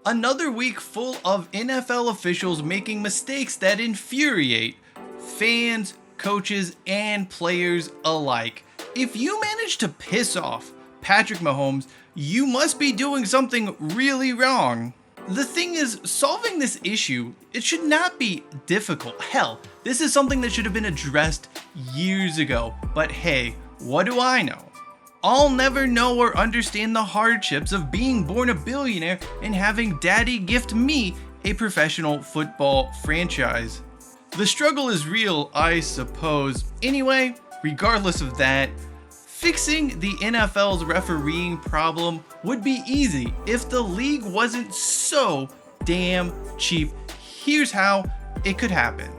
Another week full of NFL officials making mistakes that infuriate fans, coaches, and players alike. If you manage to piss off Patrick Mahomes, you must be doing something really wrong. The thing is, solving this issue, it should not be difficult. Hell, this is something that should have been addressed years ago. But hey, what do I know? I'll never know or understand the hardships of being born a billionaire and having daddy gift me a professional football franchise. The struggle is real, I suppose. Anyway, regardless of that, fixing the NFL's refereeing problem would be easy if the league wasn't so damn cheap. Here's how it could happen.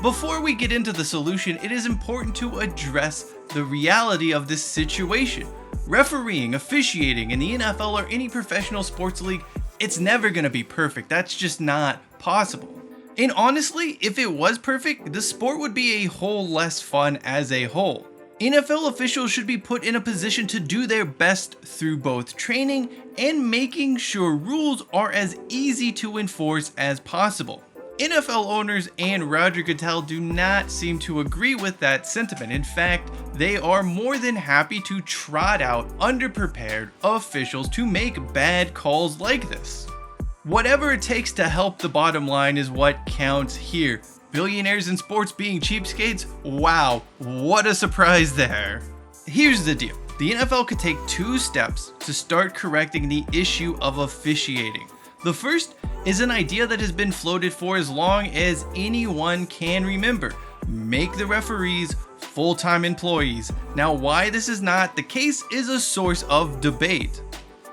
Before we get into the solution, it is important to address the reality of this situation. Refereeing, officiating in the NFL or any professional sports league, it's never going to be perfect. That's just not possible. And honestly, if it was perfect, the sport would be a whole less fun as a whole. NFL officials should be put in a position to do their best through both training and making sure rules are as easy to enforce as possible. NFL owners and Roger Goodell do not seem to agree with that sentiment. In fact, they are more than happy to trot out underprepared officials to make bad calls like this. Whatever it takes to help the bottom line is what counts here. Billionaires in sports being cheapskates? Wow, what a surprise there. Here's the deal. The NFL could take 2 steps to start correcting the issue of officiating. The first is an idea that has been floated for as long as anyone can remember. Make the referees full-time employees. Now, why this is not the case is a source of debate.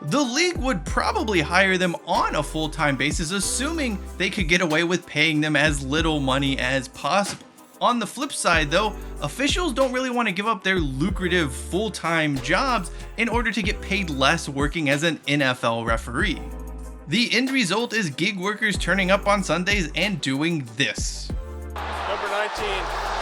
The league would probably hire them on a full-time basis, assuming they could get away with paying them as little money as possible. On the flip side though, officials don't really want to give up their lucrative full-time jobs in order to get paid less working as an NFL referee. The end result is gig workers turning up on Sundays and doing this. Number 19,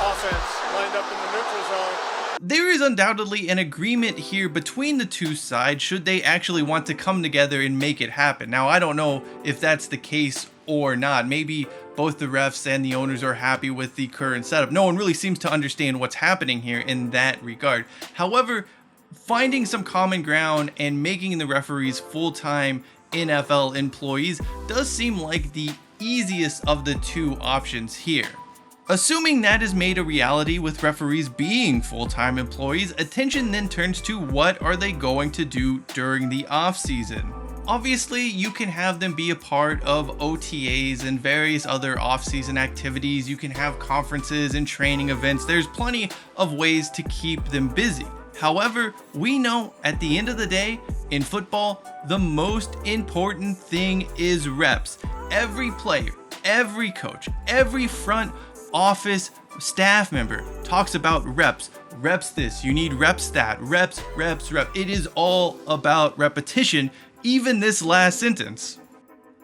offense, lined up in the neutral zone. There is undoubtedly an agreement here between the two sides should they actually want to come together and make it happen. Now, I don't know if that's the case or not. Maybe both the refs and the owners are happy with the current setup. No one really seems to understand what's happening here in that regard. However, finding some common ground and making the referees full-time NFL employees does seem like the easiest of the two options here. Assuming that is made a reality with referees being full-time employees, attention then turns to what are they going to do during the off-season. Obviously, you can have them be a part of OTAs and various other off-season activities. You can have conferences and training events. There's plenty of ways to keep them busy. However, we know at the end of the day, in football, the most important thing is reps. Every player, every coach, every front office staff member talks about reps. Reps this, you need reps that, reps. It is all about repetition, even this last sentence.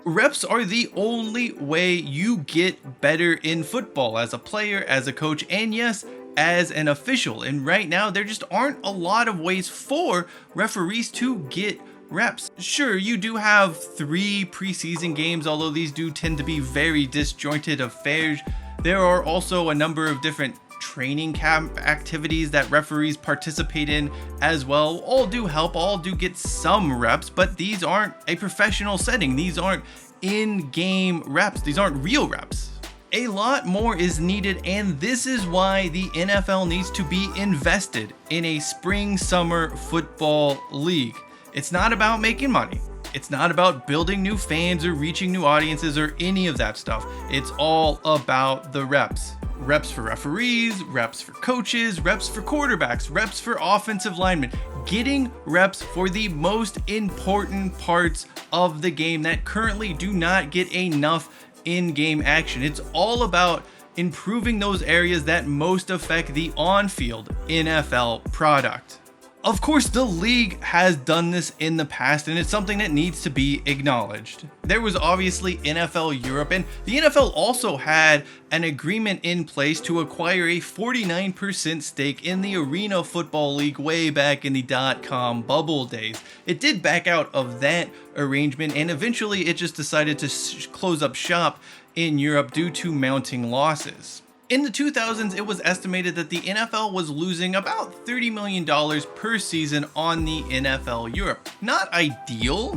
Reps are the only way you get better in football as a player, as a coach, and yes, as an official. And right now, there just aren't a lot of ways for referees to get reps. Sure, you do have 3 preseason games, although these do tend to be very disjointed affairs. There are also a number of different training camp activities that referees participate in as well. All do help, all do get some reps, but these aren't a professional setting. These aren't in-game reps. These aren't real reps. A lot more is needed, and this is why the NFL needs to be invested in a spring-summer football league. It's not about making money. It's not about building new fans or reaching new audiences or any of that stuff. It's all about the reps. Reps for referees, reps for coaches, reps for quarterbacks, reps for offensive linemen. Getting reps for the most important parts of the game that currently do not get enough in-game action. It's all about improving those areas that most affect the on-field NFL product. Of course, the league has done this in the past, and it's something that needs to be acknowledged. There was obviously NFL Europe, and the NFL also had an agreement in place to acquire a 49% stake in the Arena Football League way back in the .com bubble days. It did back out of that arrangement, and eventually it just decided to close up shop in Europe due to mounting losses. In the 2000s, it was estimated that the NFL was losing about $30 million per season on the NFL Europe. Not ideal.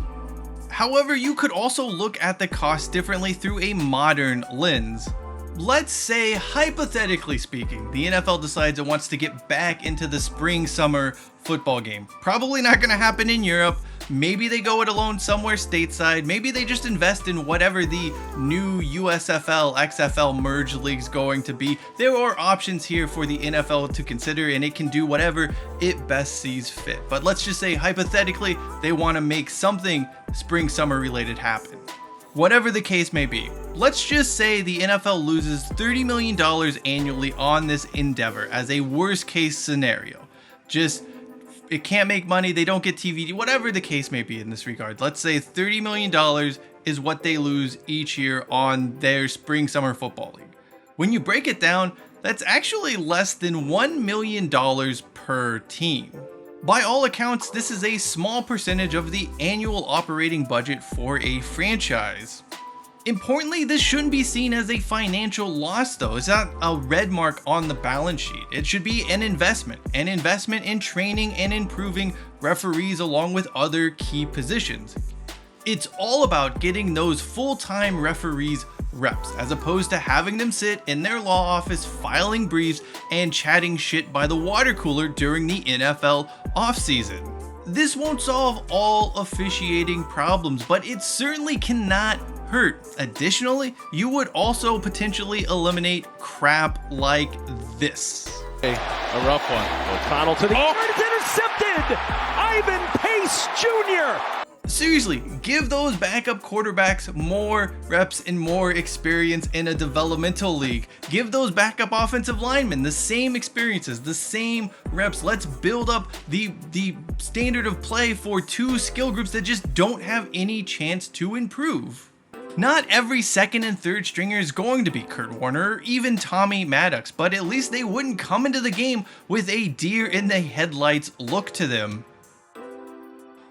However, you could also look at the cost differently through a modern lens. Let's say, hypothetically speaking, the NFL decides it wants to get back into the spring-summer football game. Probably not going to happen in Europe. Maybe they go it alone somewhere stateside. Maybe they just invest in whatever the new USFL, XFL merge league's going to be. There are options here for the NFL to consider, and it can do whatever it best sees fit. But let's just say, hypothetically, they want to make something spring-summer related happen. Whatever the case may be, let's just say the NFL loses $30 million annually on this endeavor as a worst case scenario. It can't make money, they don't get TV, whatever the case may be in this regard. Let's say $30 million is what they lose each year on their spring summer football league. When you break it down, that's actually less than $1 million per team. By all accounts, this is a small percentage of the annual operating budget for a franchise. Importantly, this shouldn't be seen as a financial loss though. It's not a red mark on the balance sheet. It should be an investment in training and improving referees along with other key positions. It's all about getting those full-time referees reps, as opposed to having them sit in their law office filing briefs and chatting shit by the water cooler during the NFL offseason. This won't solve all officiating problems, but it certainly cannot hurt. Additionally, you would also potentially eliminate crap like this. A rough one. O'Connell to the it's intercepted! Ivan Pace Jr. Seriously, give those backup quarterbacks more reps and more experience in a developmental league. Give those backup offensive linemen the same experiences, the same reps. Let's build up the standard of play for two skill groups that just don't have any chance to improve. Not every second and third stringer is going to be Kurt Warner or even Tommy Maddox, but at least they wouldn't come into the game with a deer in the headlights look to them.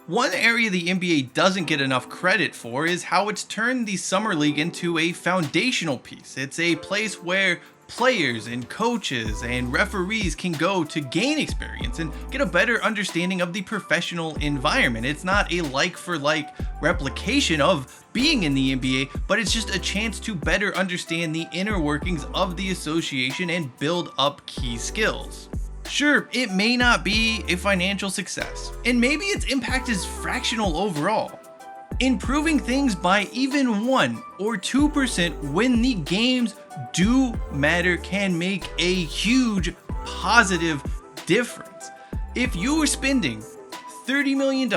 One area the NBA doesn't get enough credit for is how it's turned the Summer League into a foundational piece. It's a place where players and coaches and referees can go to gain experience and get a better understanding of the professional environment. It's not a like-for-like replication of being in the NBA, but it's just a chance to better understand the inner workings of the association and build up key skills. Sure, it may not be a financial success, and maybe its impact is fractional overall. Improving things by even 1 or 2% when the games do matter can make a huge positive difference. If you were spending $30 million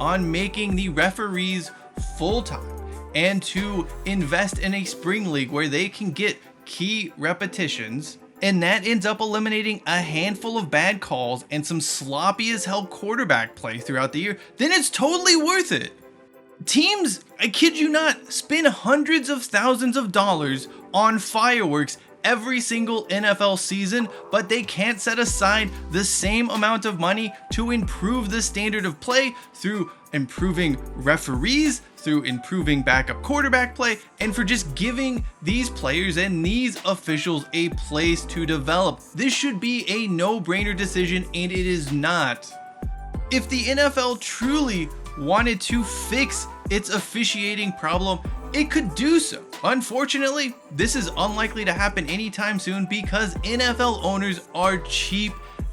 on making the referees full-time and to invest in a spring league where they can get key repetitions, and that ends up eliminating a handful of bad calls and some sloppy as hell quarterback play throughout the year, then it's totally worth it. Teams, I kid you not, spend hundreds of thousands of dollars on fireworks every single NFL season, but they can't set aside the same amount of money to improve the standard of play through improving referees, through improving backup quarterback play, and for just giving these players and these officials a place to develop. This should be a no-brainer decision, and it is not. If the NFL truly wanted to fix its officiating problem, it could do so. Unfortunately, this is unlikely to happen anytime soon because NFL owners are cheap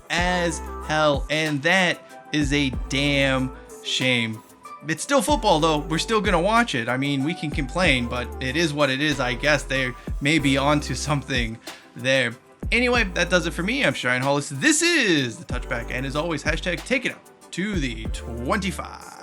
as hell, and that is a damn shame. It's still football though, we're still gonna watch it. I mean, we can complain, but it is what it is. I guess they may be onto something there. Anyway, that does it for me. I'm Shine Hollis. This is the Touchback, and as always, hashtag take it out to the 25.